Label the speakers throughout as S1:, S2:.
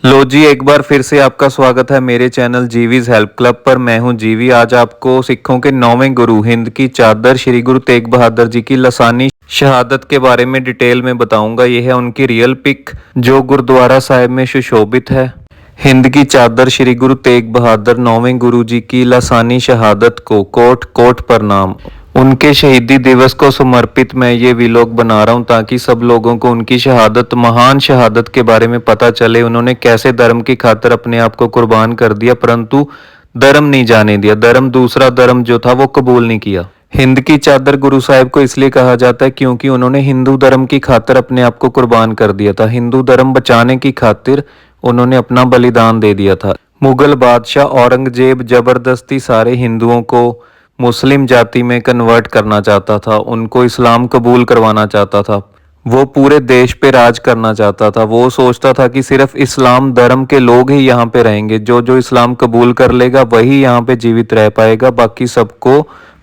S1: लो जी, एक बार फिर से आपका स्वागत है मेरे चैनल जीवीज हेल्प क्लब पर। मैं हूं जीवी। आज आपको सिखों के 9वें गुरु हिंद की चादर श्री गुरु तेग बहादुर जी की लसानी शहादत के बारे में डिटेल में बताऊंगा। यह है उनकी रियल पिक जो गुरुद्वारा साहिब में सुशोभित है। हिंद की चादर श्री गुरु तेग बहादुर 9वें गुरु जी की लसानी शहादत को कोट कोट प्रणाम। उनके शहीदी दिवस को समर्पित मैं ये व्लॉग बना रहा हूँ ताकि सब लोगों को उनकी शहादत, महान शहादत के बारे में पता चले। उन्होंने कैसे धर्म की खातिर अपने आप को कुर्बान कर दिया, परंतु धर्म नहीं जाने दिया। धर्म, दूसरा धर्म जो था वो कबूल नहीं किया। हिंद की चादर गुरु साहिब को इसलिए कहा जाता है क्योंकि उन्होंने हिंदू धर्म की खातिर अपने आप को कुर्बान कर दिया था। हिंदू धर्म बचाने की खातिर उन्होंने अपना बलिदान दे दिया था। मुगल बादशाह औरंगजेब जबरदस्ती सारे हिंदुओं को मुस्लिम जाति में कन्वर्ट करना चाहता था, उनको इस्लाम कबूल करवाना चाहता था। वो पूरे देश पे राज करना चाहता था। वो सोचता था कि सिर्फ इस्लाम धर्म के लोग ही यहाँ पे रहेंगे, जो जो इस्लाम कबूल कर लेगा वही यहाँ पे जीवित रह पाएगा, बाकी सबको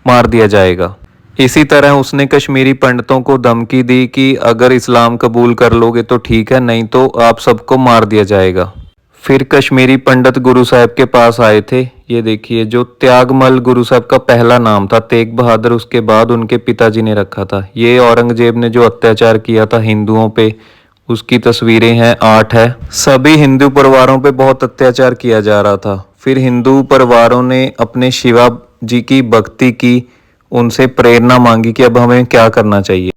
S1: मार दिया जाएगा। इसी तरह उसने कश्मीरी पंडितों को धमकी दी कि अगर इस्लाम कबूल कर लोगे तो ठीक है, नहीं तो आप सबको मार दिया जाएगा। फिर कश्मीरी पंडित गुरु साहिब के पास आए थे। ये देखिए, जो त्यागमल गुरु साहब का पहला नाम था, तेग बहादुर उसके बाद उनके पिताजी ने रखा था। ये औरंगजेब ने जो अत्याचार किया था हिंदुओं पे, उसकी तस्वीरें हैं, 8 है। सभी हिंदू परिवारों पे बहुत अत्याचार किया जा रहा था। फिर हिंदू परिवारों ने अपने शिवा जी की भक्ति की, उनसे प्रेरणा मांगी कि अब हमें क्या करना चाहिए।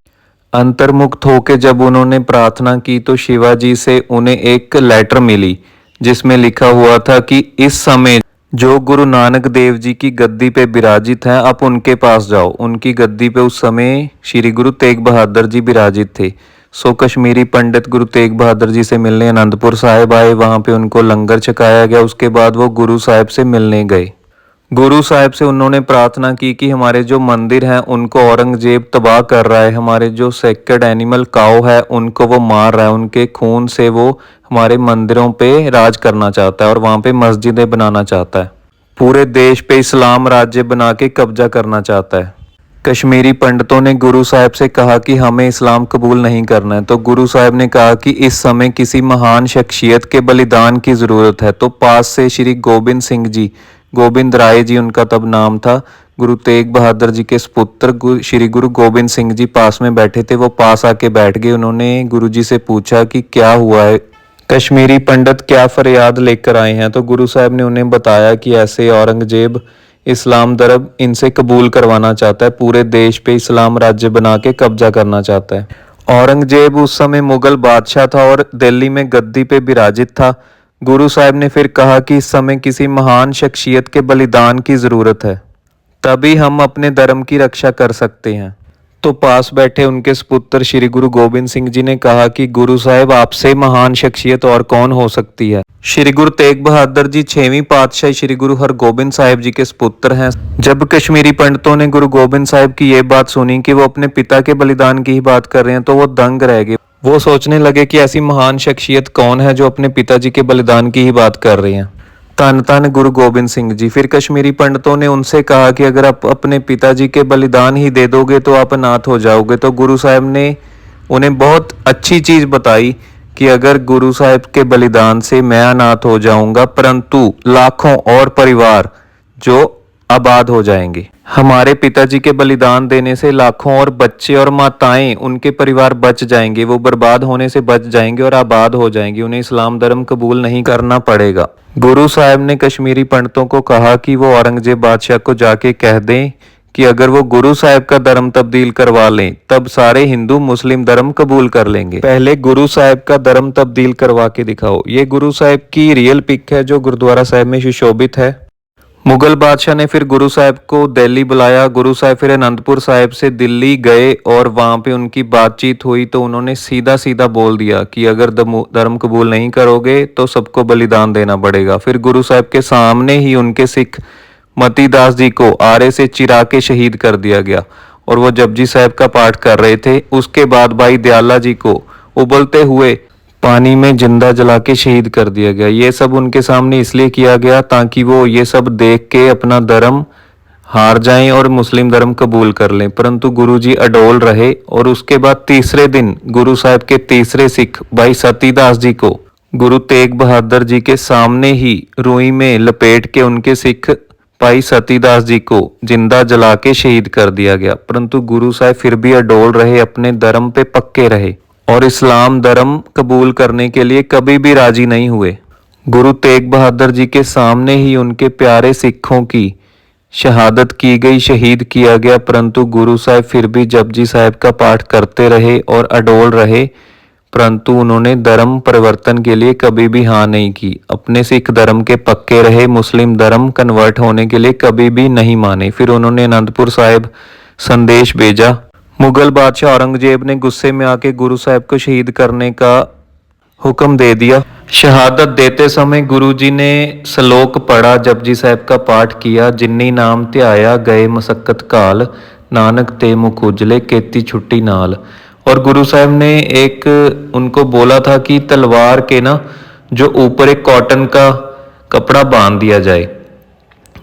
S1: अंतर्मुक्त होकर जब उन्होंने प्रार्थना की तो शिवाजी से उन्हें एक लेटर मिली जिसमें लिखा हुआ था कि इस समय जो गुरु नानक देव जी की गद्दी पे विराजित हैं, आप उनके पास जाओ। उनकी गद्दी पे उस समय श्री गुरु तेग बहादुर जी विराजित थे। सो कश्मीरी पंडित गुरु तेग बहादुर जी से मिलने आनंदपुर साहिब आए। वहां पे उनको लंगर छकाया गया। उसके बाद वो गुरु साहिब से मिलने गए। गुरु साहिब से उन्होंने प्रार्थना की कि हमारे जो मंदिर हैं उनको औरंगजेब तबाह कर रहा है, हमारे जो सेक्रेड एनिमल काऊ है उनको वो मार रहा है, उनके खून से वो हमारे मंदिरों पे राज करना चाहता है और वहाँ पे मस्जिदें बनाना चाहता है। पूरे देश पे इस्लाम राज्य बना के कब्जा करना चाहता है। कश्मीरी पंडितों ने गुरु साहिब से कहा कि हमें इस्लाम कबूल नहीं करना है। तो गुरु साहिब ने कहा कि इस समय किसी महान शख्सियत के बलिदान की ज़रूरत है। तो पास से श्री गोबिंद सिंह जी, गोबिंद राय जी उनका तब नाम था, गुरु तेग बहादुर जी के सुपुत्र श्री गुरु गोबिंद सिंह जी पास में बैठे थे। वो पास आके बैठ गए। उन्होंने गुरु जी से पूछा कि क्या हुआ है, कश्मीरी पंडित क्या फरियाद लेकर आए हैं। तो गुरु साहब ने उन्हें बताया कि ऐसे औरंगजेब इस्लाम धर्म इनसे कबूल करवाना चाहता है, पूरे देश पे इस्लाम राज्य बना के कब्जा करना चाहता है। औरंगजेब उस समय मुगल बादशाह था और दिल्ली में गद्दी पे विराजित था। गुरु साहब ने फिर कहा कि इस समय किसी महान शख्सियत के बलिदान की जरूरत है, तभी हम अपने धर्म की रक्षा कर सकते हैं। तो पास बैठे उनके सुपुत्र श्री गुरु गोबिंद सिंह जी ने कहा कि गुरु साहिब आपसे महान शख्सियत और कौन हो सकती है। श्री गुरु तेग बहादुर जी 6वीं पातशाही श्री गुरु हरगोबिंद साहिब जी के सुपुत्र हैं। जब कश्मीरी पंडितों ने गुरु गोबिंद साहिब की ये बात सुनी कि वो अपने पिता के बलिदान की ही बात कर रहे हैं तो वो दंग रह गए। वो सोचने लगे कि ऐसी महान शख्सियत कौन है जो अपने पिताजी के बलिदान की ही बात कर रहे हैं। धन धन गुरु गोबिंद सिंह जी। फिर कश्मीरी पंडितों ने उनसे कहा कि अगर आप अपने पिताजी के बलिदान ही दे दोगे तो आप अनाथ हो जाओगे। तो गुरु साहब ने उन्हें बहुत अच्छी चीज बताई कि अगर गुरु साहब के बलिदान से मैं अनाथ हो जाऊंगा, परंतु लाखों और परिवार जो आबाद हो जाएंगे। हमारे पिताजी के बलिदान देने से लाखों और बच्चे और माताएं, उनके परिवार बच जाएंगे, वो बर्बाद होने से बच जाएंगे और आबाद हो जाएंगे। उन्हें इस्लाम धर्म कबूल नहीं करना पड़ेगा। गुरु साहब ने कश्मीरी पंडितों को कहा कि वो औरंगजेब बादशाह को जाके कह दें कि अगर वो गुरु साहब का धर्म तब्दील करवा लें तब सारे हिंदू मुस्लिम धर्म कबूल कर लेंगे। पहले गुरु साहब का धर्म तब्दील करवा के दिखाओ। ये गुरु साहब की रियल पिक है जो गुरुद्वारा साहब में सुशोभित है। मुगल बादशाह ने फिर गुरु साहब को दिल्ली बुलाया। गुरु साहब फिर अनंतपुर साहिब से दिल्ली गए और वहां पे उनकी बातचीत हुई तो उन्होंने सीधा सीधा बोल दिया कि अगर धर्म कबूल नहीं करोगे तो सबको बलिदान देना पड़ेगा। फिर गुरु साहब के सामने ही उनके सिख मतीदास जी को आरे से चिरा के शहीद कर दिया गया और वो जपजी साहब का पाठ कर रहे थे। उसके बाद भाई दयाला जी को उबलते हुए पानी में जिंदा जला के शहीद कर दिया गया। ये सब उनके सामने इसलिए किया गया ताकि वो ये सब देख के अपना धर्म हार जाएं और मुस्लिम धर्म कबूल कर लें, परंतु गुरुजी अडोल रहे। और उसके बाद तीसरे दिन गुरु साहब के तीसरे सिख भाई सतीदास जी को गुरु तेग बहादुर जी के सामने ही रुई में लपेट के उनके सिख भाई सतीदास जी को जिंदा जला के शहीद कर दिया गया। परंतु गुरु साहब फिर भी अडोल रहे, अपने धर्म पे पक्के रहे और इस्लाम धर्म कबूल करने के लिए कभी भी राजी नहीं हुए। गुरु तेग बहादुर जी के सामने ही उनके प्यारे सिखों की शहादत की गई, शहीद किया गया, परंतु गुरु साहब फिर भी जपजी साहब का पाठ करते रहे और अडोल रहे। परंतु उन्होंने धर्म परिवर्तन के लिए कभी भी हाँ नहीं की, अपने सिख धर्म के पक्के रहे, मुस्लिम धर्म कन्वर्ट होने के लिए कभी भी नहीं माने। फिर उन्होंने अनंतपुर साहिब संदेश भेजा। मुगल बादशाह औरंगजेब ने गुस्से में आके गुरु साहब को शहीद करने का हुक्म दे दिया। शहादत देते समय गुरुजी ने श्लोक पढ़ा, जपजी साहब का पाठ किया। जिन्नी नाम ध्याया गए मसक्कत काल, नानक ते मुख उजले केती छुट्टी नाल। और गुरु साहब ने एक उनको बोला था कि तलवार के ना जो ऊपर एक कॉटन का कपड़ा बांध दिया जाए।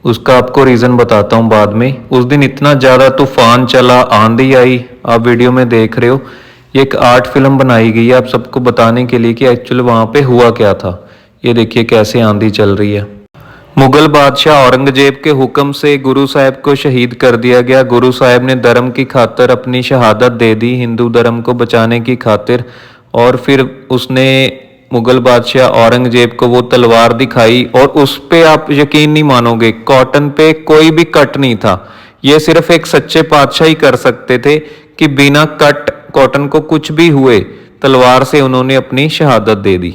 S1: उसका आपको रीजन बताता हूँ बाद में। उस दिन इतना ज्यादा तूफान चला, आंधी आई, आप वीडियो में देख रहे हो। ये एक आर्ट फिल्म बनाई गई है आप सबको बताने के लिए कि एक्चुअली वहां पे हुआ क्या था। ये देखिए कैसे आंधी चल रही है। मुगल बादशाह औरंगजेब के हुक्म से गुरु साहब को शहीद कर दिया गया। गुरु साहब ने धर्म की खातिर अपनी शहादत दे दी, हिंदू धर्म को बचाने की खातिर। और फिर उसने मुगल बादशाह औरंगजेब को वो तलवार दिखाई और उस पे आप यकीन नहीं मानोगे, कॉटन पे कोई भी कट नहीं था। ये सिर्फ एक सच्चे पातशाह ही कर सकते थे कि बिना कट कॉटन को कुछ भी हुए तलवार से उन्होंने अपनी शहादत दे दी।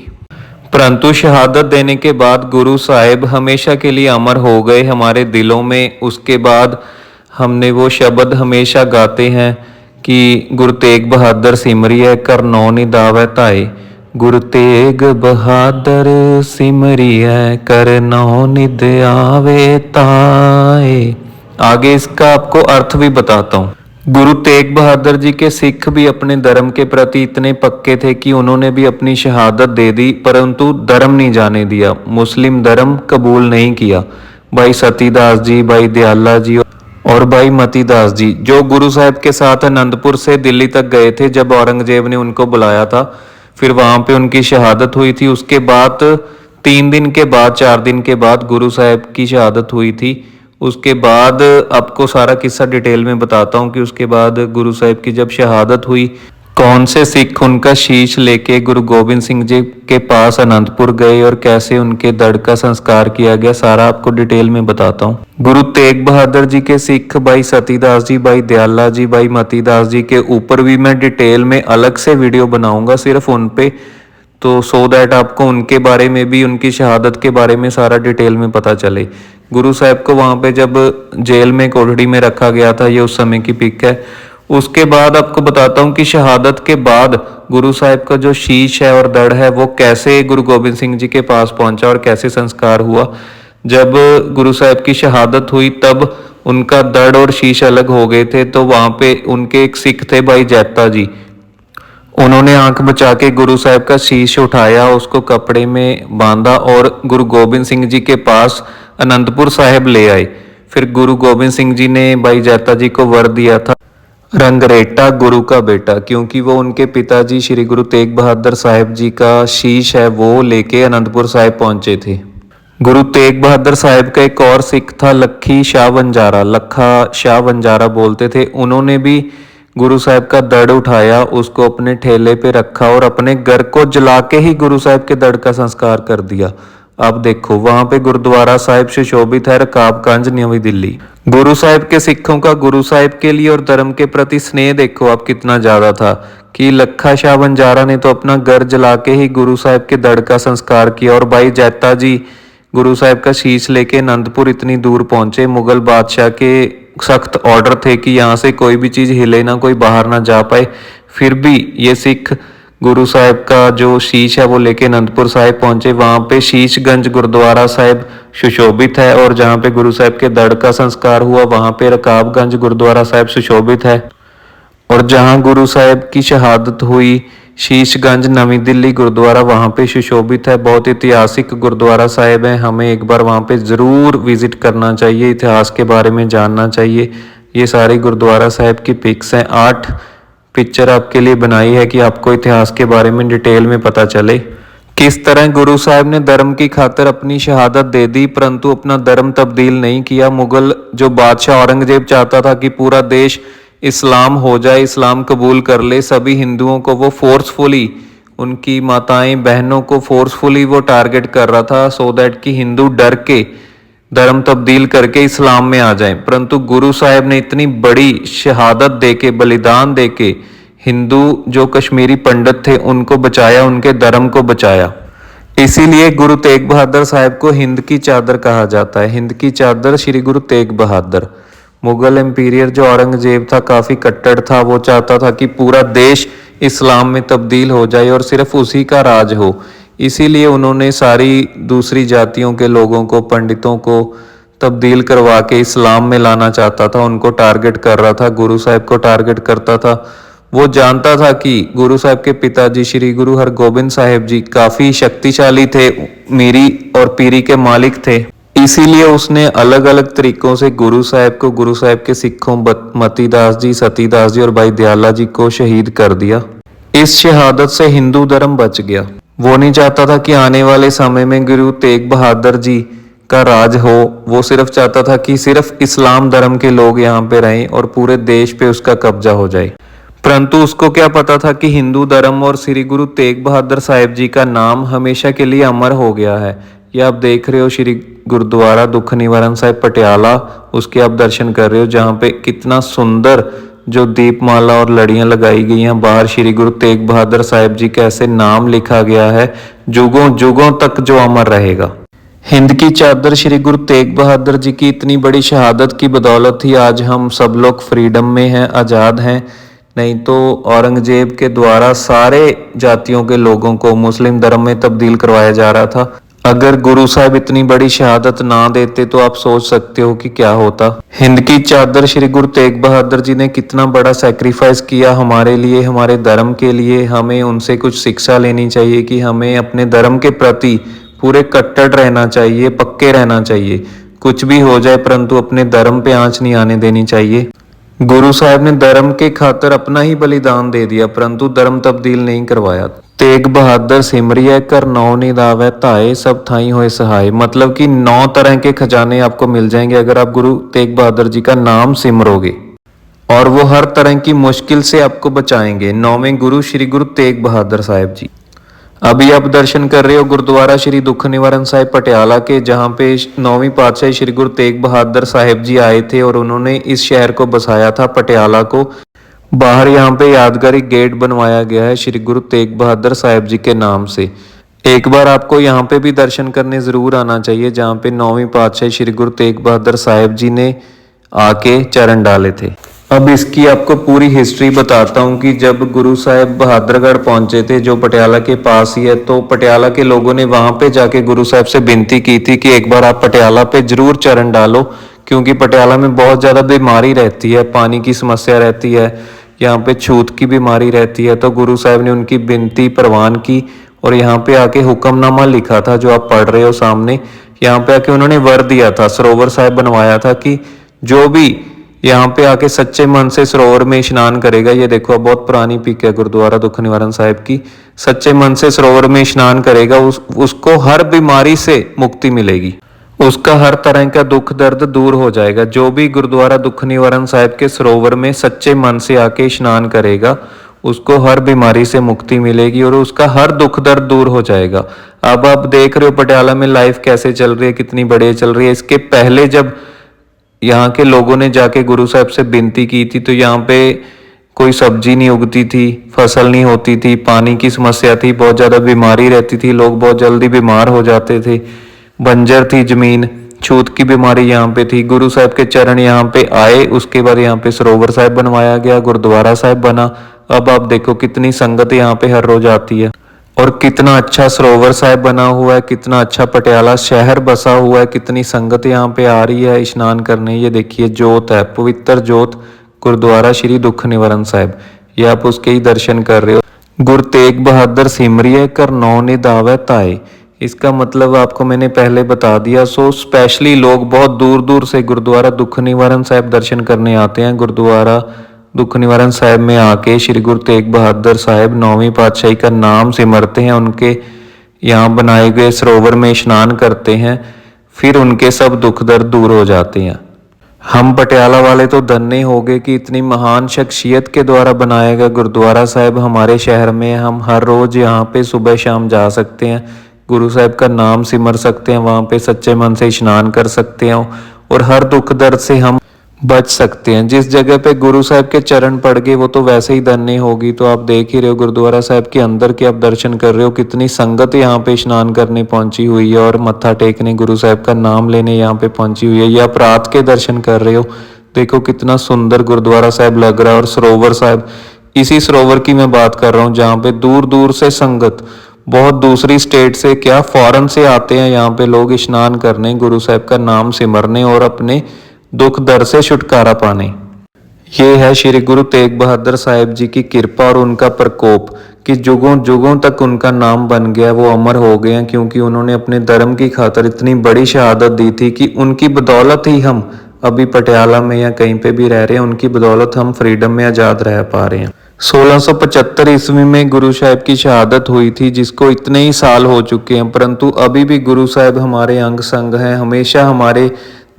S1: परंतु शहादत देने के बाद गुरु साहिब हमेशा के लिए अमर हो गए हमारे दिलों में। उसके बाद हमने वो शब्द हमेशा गाते हैं कि गुरु तेग बहादुर सिमरिए कर नौ निदावे ताए। गुरु तेग बहादुर सिमरिए कर नौ निद आवे ताए। आगे इसका आपको अर्थ भी बताता हूँ। गुरु तेग बहादुर जी के सिख भी अपने धर्म के प्रति इतने पक्के थे कि उन्होंने भी अपनी शहादत दे दी, परंतु धर्म नहीं जाने दिया, मुस्लिम धर्म कबूल नहीं किया। भाई सतीदास जी, भाई दयाला जी और भाई मतीदास जी जो गुरु साहब के साथ अनंतपुर से दिल्ली तक गए थे जब औरंगजेब ने उनको बुलाया था, फिर वहां पे उनकी शहादत हुई थी। उसके बाद 3 दिन के बाद 4 दिन के बाद गुरु साहब की शहादत हुई थी। उसके बाद आपको सारा किस्सा डिटेल में बताता हूँ कि उसके बाद गुरु साहब की जब शहादत हुई, कौन से सिख उनका शीश लेके गुरु गोबिंद सिंह जी के पास अनंतपुर गए और कैसे उनके धड़ का संस्कार किया गया, सारा आपको डिटेल में बताता हूँ। गुरु तेग बहादुर जी के सिख भाई सतीदास जी, भाई दयाला जी, भाई मतीदास जी के ऊपर भी मैं डिटेल में अलग से वीडियो बनाऊंगा सिर्फ उन पे, तो सो दैट आपको उनके बारे में भी, उनकी शहादत के बारे में सारा डिटेल में पता चले। गुरु साहब को वहां पे जब जेल में कोठड़ी में रखा गया था, ये उस समय की पिक है। उसके बाद आपको बताता हूँ कि शहादत के बाद गुरु साहब का जो शीश है और धड़ है वो कैसे गुरु गोबिंद सिंह जी के पास पहुंचा और कैसे संस्कार हुआ। जब गुरु साहब की शहादत हुई तब उनका धड़ और शीश अलग हो गए थे, तो वहां पे उनके एक सिख थे भाई जैता जी, उन्होंने आंख बचा के गुरु साहब का शीश उठाया, उसको कपड़े में बांधा और गुरु गोबिंद सिंह जी के पास अनंतपुर साहिब ले आए। फिर गुरु गोबिंद सिंह जी ने भाई जैता जी को वर दिया था, रंगरेटा गुरु का बेटा, क्योंकि वो उनके पिताजी श्री गुरु तेग बहादुर साहिब जी का शीश है वो लेके अनंतपुर साहिब पहुंचे थे। गुरु तेग बहादुर साहिब का एक और सिख था लखी शाह बंजारा, लखा शाह बंजारा बोलते थे। उन्होंने भी गुरु साहब का धड़ उठाया, उसको अपने ठेले पे रखा और अपने घर को जला के ही गुरु साहब के धड़ का संस्कार कर दिया। अब देखो वहां पे गुरुद्वारा साहिब सुशोभित है, रकाबगंज नवी दिल्ली। गुरु साहब के सिखों का गुरु साहब के लिए और धर्म के प्रति स्नेह देखो आप कितना ज्यादा था कि लखा शाह बंजारा ने तो अपना घर जला के ही गुरु साहब के धड़ का संस्कार किया। और भाई जैता जी गुरु साहब का शीश लेके अनंतपुर इतनी दूर पहुंचे। मुगल बादशाह के सख्त ऑर्डर थे कि यहाँ से कोई भी चीज हिले ना, कोई बाहर ना जा पाए, फिर भी ये सिख गुरु साहब का जो शीश है वो लेके अनंतपुर साहिब पहुंचे। वहां पे शीशगंज गुरुद्वारा साहिब सुशोभित है और जहाँ पे गुरु साहब के धड़ का संस्कार हुआ वहां पे रकाबगंज गुरुद्वारा साहिब सुशोभित है। और जहां गुरु साहब की शहादत हुई शीशगंज नवी दिल्ली गुरुद्वारा वहां पे सुशोभित है। बहुत ऐतिहासिक गुरुद्वारा साहिब है, हमें एक बार वहां पे जरूर विजिट करना चाहिए, इतिहास के बारे में जानना चाहिए। ये सारी गुरुद्वारा साहिब की पिक्स हैं, 8 पिक्चर आपके लिए बनाई है कि आपको इतिहास के बारे में डिटेल में पता चले। किस तरह गुरु साहब ने धर्म की खातिर अपनी शहादत दे दी, परंतु अपना धर्म तब्दील नहीं किया। मुगल जो बादशाह औरंगजेब चाहता था कि पूरा देश इस्लाम हो जाए, इस्लाम कबूल कर ले, सभी हिंदुओं को वो फोर्सफुली, उनकी माताएं बहनों को फोर्सफुली वो टारगेट कर रहा था, सो दैट कि हिंदू डर के धर्म तब्दील करके इस्लाम में आ जाएं। परंतु गुरु साहब ने इतनी बड़ी शहादत देके, बलिदान देके हिंदू जो कश्मीरी पंडित थे उनको बचाया, उनके धर्म को बचाया। इसीलिए गुरु तेग बहादुर साहब को हिंद की चादर कहा जाता है। हिंद की चादर श्री गुरु तेग बहादुर। मुगल एम्पीरियर जो औरंगजेब था काफी कट्टर था, वो चाहता था कि पूरा देश इस्लाम में तब्दील हो जाए और सिर्फ उसी का राज हो। इसीलिए उन्होंने सारी दूसरी जातियों के लोगों को, पंडितों को तब्दील करवा के इस्लाम में लाना चाहता था, उनको टारगेट कर रहा था, गुरु साहब को टारगेट करता था। वो जानता था कि गुरु साहब के पिताजी श्री गुरु हरगोबिंद साहिब जी काफी शक्तिशाली थे, मीरी और पीरी के मालिक थे। इसीलिए उसने अलग अलग तरीकों से गुरु साहब को, गुरु साहब के सिखों मतीदास जी, सतीदास जी और भाई दयाला जी को शहीद कर दिया। इस शहादत से हिंदू धर्म बच गया। वो नहीं चाहता था कि आने वाले समय में गुरु तेग बहादुर जी का राज हो। वो सिर्फ चाहता था कि सिर्फ इस्लाम धर्म के लोग यहाँ पे रहें और पूरे देश पे उसका कब्जा हो जाए। परंतु उसको क्या पता था कि हिंदू धर्म और श्री गुरु तेग बहादुर साहिब जी का नाम हमेशा के लिए अमर हो गया है। ये आप देख रहे हो श्री गुरुद्वारा दुख निवारण साहिब पटियाला, उसके आप दर्शन कर रहे हो, जहाँ पे कितना सुंदर जो दीपमाला और लड़ियां लगाई गई हैं। बाहर श्री गुरु तेग बहादुर साहिब जी का ऐसे नाम लिखा गया है, जुगों जुगों तक जो अमर रहेगा। हिंद की चादर श्री गुरु तेग बहादुर जी की इतनी बड़ी शहादत की बदौलत ही आज हम सब लोग फ्रीडम में हैं, आज़ाद हैं। नहीं तो औरंगजेब के द्वारा सारे जातियों के लोगों को मुस्लिम धर्म में तब्दील करवाया जा रहा था। अगर गुरु साहब इतनी बड़ी शहादत ना देते तो आप सोच सकते हो कि क्या होता। हिंद की चादर श्री गुरु तेग बहादुर जी ने कितना बड़ा सैक्रिफाइस किया हमारे लिए, हमारे धर्म के लिए। हमें उनसे कुछ शिक्षा लेनी चाहिए कि हमें अपने धर्म के प्रति पूरे कट्टर रहना चाहिए, पक्के रहना चाहिए। कुछ भी हो जाए परंतु अपने धर्म पे आंच नहीं आने देनी चाहिए। गुरु साहब ने धर्म के खातिर अपना ही बलिदान दे दिया, परंतु धर्म तब्दील नहीं करवाया। तेग बहादुर सिमरिया कर नौ निदावे ताए, सब थाई होए सहाय। मतलब कि 9 तरह के खजाने आपको मिल जाएंगे अगर आप गुरु तेग बहादुर जी का नाम सिमरोगे, और वो हर तरह की मुश्किल से आपको बचाएंगे। 9वें गुरु श्री गुरु तेग बहादुर साहिब जी। अभी आप दर्शन कर रहे हो गुरुद्वारा श्री दुख निवारण साहिब पटियाला के, जहाँ पे 9वीं पातशाही श्री गुरु तेग बहादुर साहिब जी आए थे और उन्होंने इस शहर को बसाया था, पटियाला को। बाहर यहाँ पे यादगारी गेट बनवाया गया है श्री गुरु तेग बहादुर साहिब जी के नाम से। एक बार आपको यहाँ पे भी दर्शन करने जरूर आना चाहिए, जहाँ पे 9वीं पातशाही श्री गुरु तेग बहादुर साहिब जी ने आके चरण डाले थे। अब इसकी आपको पूरी हिस्ट्री बताता हूँ कि जब गुरु साहब बहादुरगढ़ पहुंचे थे, जो पटियाला के पास ही है, तो पटियाला के लोगों ने वहां पे जाके गुरु साहब से विनती की थी कि एक बार आप पटियाला पे जरूर चरण डालो, क्योंकि पटियाला में बहुत ज़्यादा बीमारी रहती है, पानी की समस्या रहती है, यहाँ पे छूत की बीमारी रहती है। तो गुरु साहब ने उनकी विनती प्रवान की और यहाँ पे आके हुक्मनामा लिखा था, जो आप पढ़ रहे हो सामने। यहाँ पे आके उन्होंने वर दिया था, सरोवर साहब बनवाया था कि जो भी यहाँ पे आके सच्चे मन से सरोवर में स्नान करेगा, ये देखो बहुत पुरानी पिक है गुरुद्वारा दुख निवारण साहिब की, सच्चे मन से सरोवर में स्नान करेगा, उसको हर बीमारी से मुक्ति मिलेगी, उसका हर तरह का दुख दर्द दूर हो जाएगा। जो भी गुरुद्वारा दुख निवारण साहिब के सरोवर में सच्चे मन से आके स्नान करेगा, उसको हर बीमारी से मुक्ति मिलेगी और उसका हर दुख दर्द दूर हो जाएगा। अब आप देख रहे हो पटियाला में लाइफ कैसे चल रही है, कितनी बढ़िया चल रही है। इसके पहले जब यहाँ के लोगों ने जाके गुरु साहब से विनती की थी, तो यहाँ पे कोई सब्जी नहीं उगती थी, फसल नहीं होती थी, पानी की समस्या थी, बहुत ज़्यादा बीमारी रहती थी, लोग बहुत जल्दी बीमार हो जाते थे, बंजर थी जमीन, छूत की बीमारी यहाँ पे थी। गुरु साहब के चरण यहाँ पे आए, उसके बाद यहाँ पे सरोवर साहब बनवाया गया, गुरुद्वारा साहब बना। अब आप देखो कितनी संगत यहाँ पे हर रोज आती है और कितना अच्छा सरोवर साहब बना हुआ है, कितना अच्छा पटियाला शहर बसा हुआ है, कितनी संगत यहाँ पे आ रही है स्नान करने। ये देखिए जोत है, पवित्र जोत गुरुद्वारा श्री दुख निवारण साहब, ये आप उसके ही दर्शन कर रहे हो। गुरु तेग बहादुर सिमरिए कर नौ निदावे ताए, इसका मतलब आपको मैंने पहले बता दिया। सो स्पेशली लोग बहुत दूर दूर से गुरुद्वारा दुख निवारण साहब दर्शन करने आते हैं। गुरुद्वारा दुख निवारण साहब में आके श्री गुरु तेग बहादुर साहब 9वीं पातशाही का नाम सिमरते हैं, उनके यहाँ बनाए गए सरोवर में स्नान करते हैं, फिर उनके सब दुख दर्द दूर हो जाते हैं। हम पटियाला वाले तो धन्य हो गए कि इतनी महान शख्सियत के द्वारा बनाया गया गुरुद्वारा साहिब हमारे शहर में। हम हर रोज़ यहाँ पे सुबह शाम जा सकते हैं, गुरु साहिब का नाम सिमर सकते हैं, वहाँ पे सच्चे मन से स्नान कर सकते हैं और हर दुख दर्द से हम बच सकते हैं। जिस जगह पे गुरु साहिब के चरण पड़ गए वो तो वैसे ही धन्य होगी। तो आप देख ही रहे हो गुरुद्वारा साहिब के अंदर के आप दर्शन कर रहे हो, कितनी संगत यहाँ पे स्नान करने पहुंची हुई है और मत्था टेकने गुरु साहिब का नाम लेने यहाँ पे पहुंची हुई है। ये आप रात के दर्शन कर रहे हो, देखो कितना सुंदर गुरुद्वारा साहिब लग रहा है। और सरोवर साहिब, इसी सरोवर की मैं बात कर रहा हूँ जहाँ पे दूर दूर से संगत, बहुत दूसरी स्टेट से, क्या फॉरेन से आते हैं यहाँ पे लोग स्नान करने, गुरु साहिब का नाम सिमरने और अपने दुख दर्द से छुटकारा पाने। ये है श्री गुरु तेग बहादुर साहिब जी की कृपा और उनका प्रकोप कि जुगों जुगों तक उनका नाम बन गया, वो अमर हो गए हैं क्योंकि उन्होंने अपने धर्म की खातिर इतनी बड़ी शहादत दी थी कि उनकी बदौलत ही हम अभी पटियाला में या कहीं पे भी रह रहे हैं, उनकी बदौलत हम फ्रीडम में आज़ाद रह पा रहे हैं। 1675 ईस्वी में गुरु साहिब की शहादत हुई थी, जिसको इतने ही साल हो चुके हैं, परंतु अभी भी गुरु साहिब हमारे अंग संग हैं, हमेशा हमारे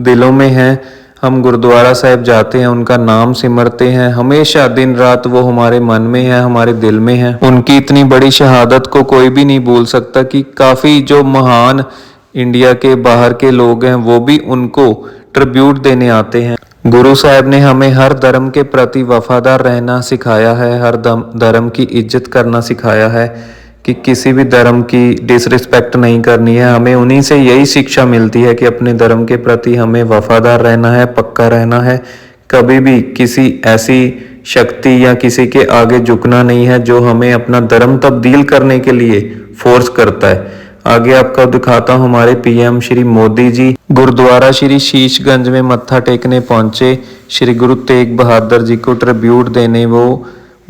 S1: दिलों में हैं। हम गुरुद्वारा साहिब जाते हैं, उनका नाम सिमरते हैं, हमेशा दिन रात वो हमारे मन में है, हमारे दिल में है। उनकी इतनी बड़ी शहादत को कोई भी नहीं भूल सकता कि काफ़ी जो महान इंडिया के बाहर के लोग हैं वो भी उनको ट्रिब्यूट देने आते हैं। गुरु साहिब ने हमें हर धर्म के प्रति वफादार रहना सिखाया है, हर धर्म की इज्जत करना सिखाया है कि किसी भी धर्म की डिसरिस्पेक्ट नहीं करनी है। हमें उन्हीं से यही शिक्षा मिलती है कि अपने धर्म के प्रति हमें वफादार रहना है, पक्का रहना है, कभी भी किसी ऐसी शक्ति या किसी के आगे झुकना नहीं है जो हमें अपना धर्म तब्दील करने के लिए फोर्स करता है। आगे आपको दिखाता हूँ, हमारे पीएम श्री मोदी जी गुरुद्वारा श्री शीशगंज में मत्था टेकने पहुंचे, श्री गुरु तेग बहादुर जी को ट्रिब्यूट देने वो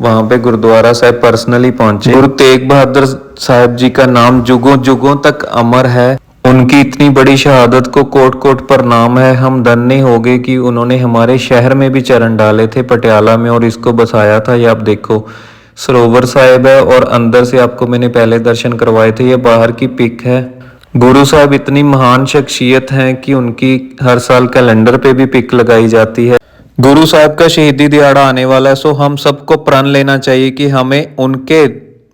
S1: वहां पे गुरुद्वारा साहिब पर्सनली पहुंचे। गुरु तेग बहादुर साहिब जी का नाम जुगों जुगों तक अमर है, उनकी इतनी बड़ी शहादत को कोट कोट प्रणाम है। हम धन्य हो गए कि उन्होंने हमारे शहर में भी चरण डाले थे पटियाला में और इसको बसाया था। ये आप देखो सरोवर साहिब है और अंदर से आपको मैंने पहले दर्शन करवाए थे, ये बाहर की पिक है। गुरु साहिब इतनी महान शख्सियत हैं कि उनकी हर साल कैलेंडर पे भी पिक लगाई जाती है। गुरु साहिब का शहीदी दिहाड़ा आने वाला है, सो हम सबको प्रण लेना चाहिए कि हमें उनके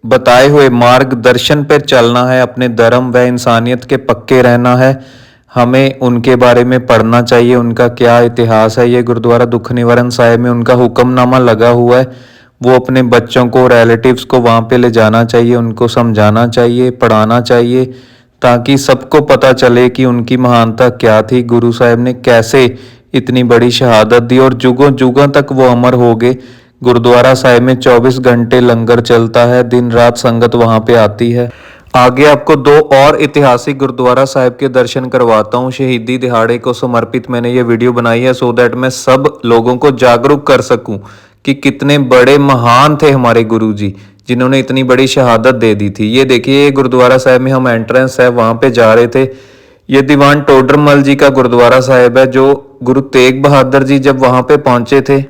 S1: बताए हुए मार्गदर्शन पर चलना है, अपने धर्म व इंसानियत के पक्के रहना है। हमें उनके बारे में पढ़ना चाहिए, उनका क्या इतिहास है। ये गुरुद्वारा दुख निवारण साहिब में उनका हुक्मनामा लगा हुआ है, वो अपने बच्चों को, रिलेटिव्स को वहाँ पे ले जाना चाहिए, उनको समझाना चाहिए, पढ़ाना चाहिए, ताकि सबको पता चले कि उनकी महानता क्या थी, गुरु साहिब ने कैसे इतनी बड़ी शहादत दी और जुगों जुगों तक वो अमर हो गए। गुरुद्वारा साहिब में 24 घंटे लंगर चलता है, दिन रात संगत वहाँ पे आती है। आगे आपको दो और ऐतिहासिक गुरुद्वारा साहिब के दर्शन करवाता हूँ। शहीदी दिहाड़े को समर्पित मैंने ये वीडियो बनाई है सो दैट मैं सब लोगों को जागरूक कर सकूं कि कितने बड़े महान थे हमारे गुरु जी, जिन्होंने इतनी बड़ी शहादत दे दी थी। ये देखिए, ये गुरुद्वारा साहिब में हम एंट्रेंस है, वहां पे जा रहे थे। ये दीवान टोडरमल जी का गुरुद्वारा साहिब है, जो गुरु तेग बहादुर जी जब वहां पे पहुंचे थे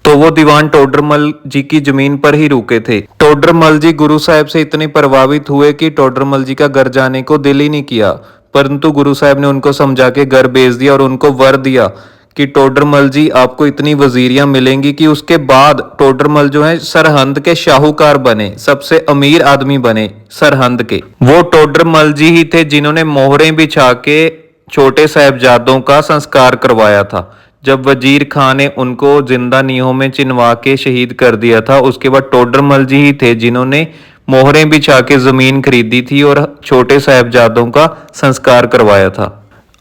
S1: तो वो दीवान टोडरमल जी की जमीन पर ही रुके थे। टोडरमल जी गुरु साहिब से इतने प्रभावित हुए कि टोडरमल जी का घर जाने को दिल ही नहीं किया, परंतु गुरु साहिब ने उनको समझा के घर भेज दिया और उनको वर दिया कि टोडरमल जी आपको इतनी वजीरियां मिलेंगी कि उसके बाद टोडरमल जो है सरहंद के शाहूकार बने, सबसे अमीर आदमी बने सरहंद के। वो टोडरमल जी ही थे जिन्होंने मोहरें बिछा के छोटे साहिबजादों का संस्कार करवाया था। जब वजीर खान ने उनको जिंदा नीहों में चिनवा के शहीद कर दिया था, उसके बाद टोडरमल जी ही थे जिन्होंने मोहरें बिछा के जमीन खरीदी थी और छोटे साहिबजादों का संस्कार करवाया था।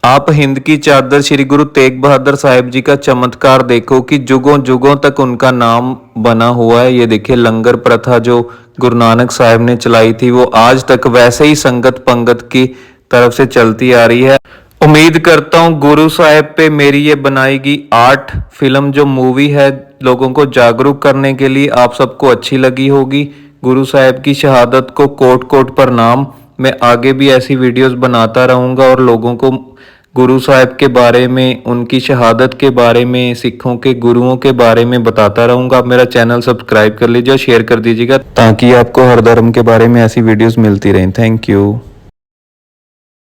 S1: आप हिंद की चादर श्री गुरु तेग बहादुर साहिब जी का चमत्कार देखो कि जुगों जुगों तक उनका नाम बना हुआ है। ये देखिए, लंगर प्रथा जो गुरु नानक साहिब ने चलाई थी वो आज तक वैसे ही संगत पंगत की तरफ से चलती आ रही है। उम्मीद करता हूँ गुरु साहिब पे मेरी ये बनाई गई आर्ट फिल्म जो मूवी है लोगों को जागरूक करने के लिए आप सबको अच्छी लगी होगी। गुरु साहिब की शहादत को कोट कोट प्रणाम। मैं आगे भी ऐसी वीडियोस बनाता रहूँगा और लोगों को गुरु साहिब के बारे में, उनकी शहादत के बारे में, सिखों के गुरुओं के बारे में बताता रहूँगा। आप मेरा चैनल सब्सक्राइब कर लीजिए और शेयर कर दीजिएगा ताकि आपको हर धर्म के बारे में ऐसी वीडियोस मिलती रहें। Thank you.